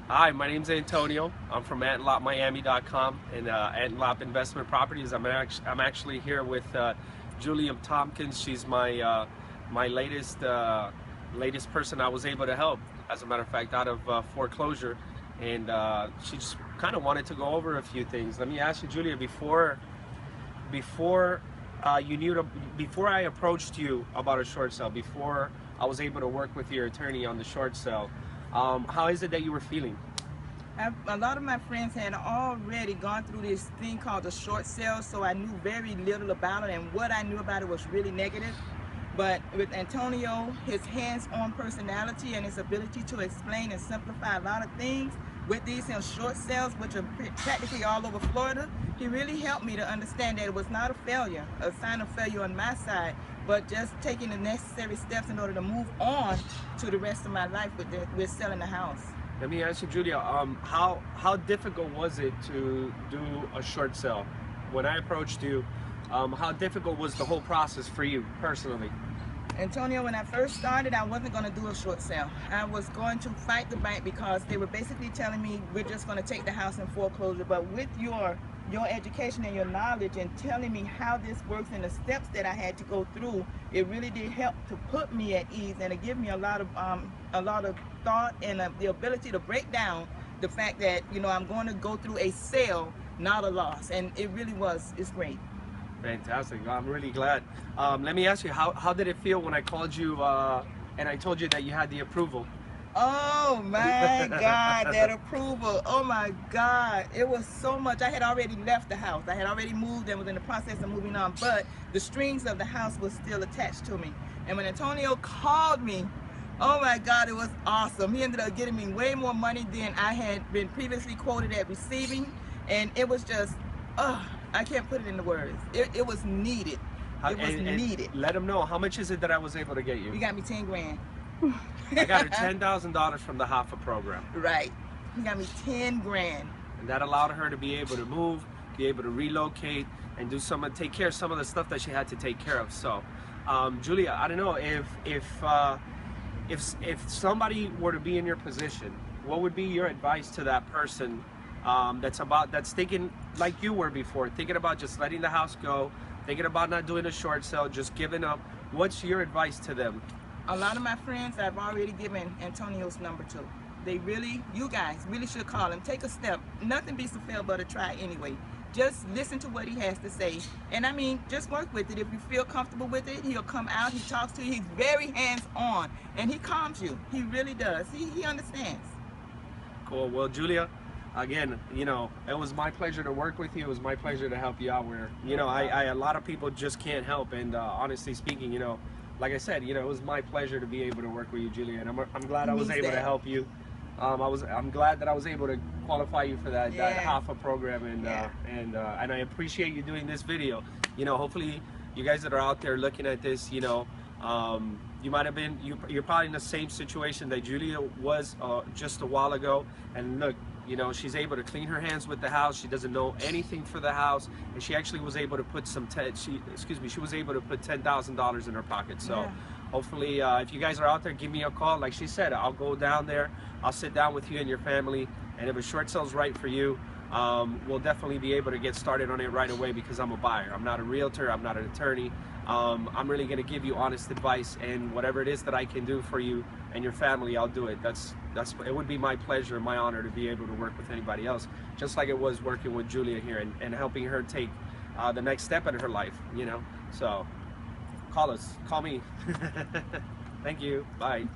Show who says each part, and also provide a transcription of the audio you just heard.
Speaker 1: Hi, my name's Antonio. I'm from AntlopMiami.com and Antlop Investment Properties. I'm actually here with Julia Tompkins. She's my latest person I was able to help. As a matter of fact, out of foreclosure, and she just kind of wanted to go over a few things. Let me ask you, Julia, before you knew before I approached you about a short sale, before I was able to work with your attorney on the short sale, how is it that you were feeling?
Speaker 2: A lot of my friends had already gone through this thing called the short sale, so I knew very little about it, and what I knew about it was really negative. But with Antonio, his hands-on personality and his ability to explain and simplify a lot of things with these short sales, which are practically all over Florida, he really helped me to understand that it was not a failure, a sign of failure on my side, but just taking the necessary steps in order to move on to the rest of my life with selling the house.
Speaker 1: Let me ask you, Julia, how difficult was it to do a short sale? When I approached you, how difficult was the whole process for you personally?
Speaker 2: Antonio, when I first started, I wasn't going to do a short sale. I was going to fight the bank because they were basically telling me we're just going to take the house in foreclosure. But with your education and your knowledge and telling me how this works and the steps that I had to go through, it really did help to put me at ease and to give me a lot of thought and the ability to break down the fact that I'm going to go through a sale, not a loss, and it really was. It's great.
Speaker 1: Fantastic. I'm really glad. Let me ask you, how did it feel when I called you and I told you that you had the approval?
Speaker 2: Oh my God, that approval. Oh my God. It was so much. I had already left the house. I had already moved and was in the process of moving on, but the strings of the house was still attached to me. And when Antonio called me, oh my God, it was awesome. He ended up getting me way more money than I had been previously quoted at receiving. And it was just, I can't put it into words. It was needed. It was needed.
Speaker 1: Let him know, how much is it that I was able to get you?
Speaker 2: You got me 10 grand.
Speaker 1: I got her $10,000 from the HAFA program.
Speaker 2: Right. He got me 10 grand.
Speaker 1: And that allowed her to be able to move, be able to relocate, and take care of some of the stuff that she had to take care of. So, Julia, I don't know if somebody were to be in your position, what would be your advice to that person that's thinking like you were before, thinking about just letting the house go, thinking about not doing a short sale, just giving up? What's your advice to them?
Speaker 2: A lot of my friends I've already given Antonio's number to. You guys really should call him. Take a step. Nothing beats a fail but a try anyway. Just listen to what he has to say. And I mean, just work with it. If you feel comfortable with it, he'll come out, he talks to you, he's very hands-on, and he calms you. He really does. He understands.
Speaker 1: Cool. Well, Julia, again, it was my pleasure to work with you. It was my pleasure to help you out where, a lot of people just can't help. And honestly speaking, like I said, it was my pleasure to be able to work with you, Julia, and I'm glad I was able to help you. I'm glad that I was able to qualify you for that HAFA program, and I appreciate you doing this video. Hopefully you guys that are out there looking at this, you might have been, you're probably in the same situation that Julia was just a while ago, and look, she's able to clean her hands with the house. She doesn't know anything for the house, and she actually was able to put she was able to put $10,000 in her pocket. So hopefully, if you guys are out there, give me a call. Like she said, I'll go down there, I'll sit down with you and your family, and if a short sale's right for you, we'll definitely be able to get started on it right away, because I'm a buyer. I'm not a realtor, I'm not an attorney. I'm really going to give you honest advice, and whatever it is that I can do for you and your family, I'll do it. It would be my pleasure, my honor to be able to work with anybody else, just like it was working with Julia here and helping her take the next step in her life, So call me. Thank you. Bye.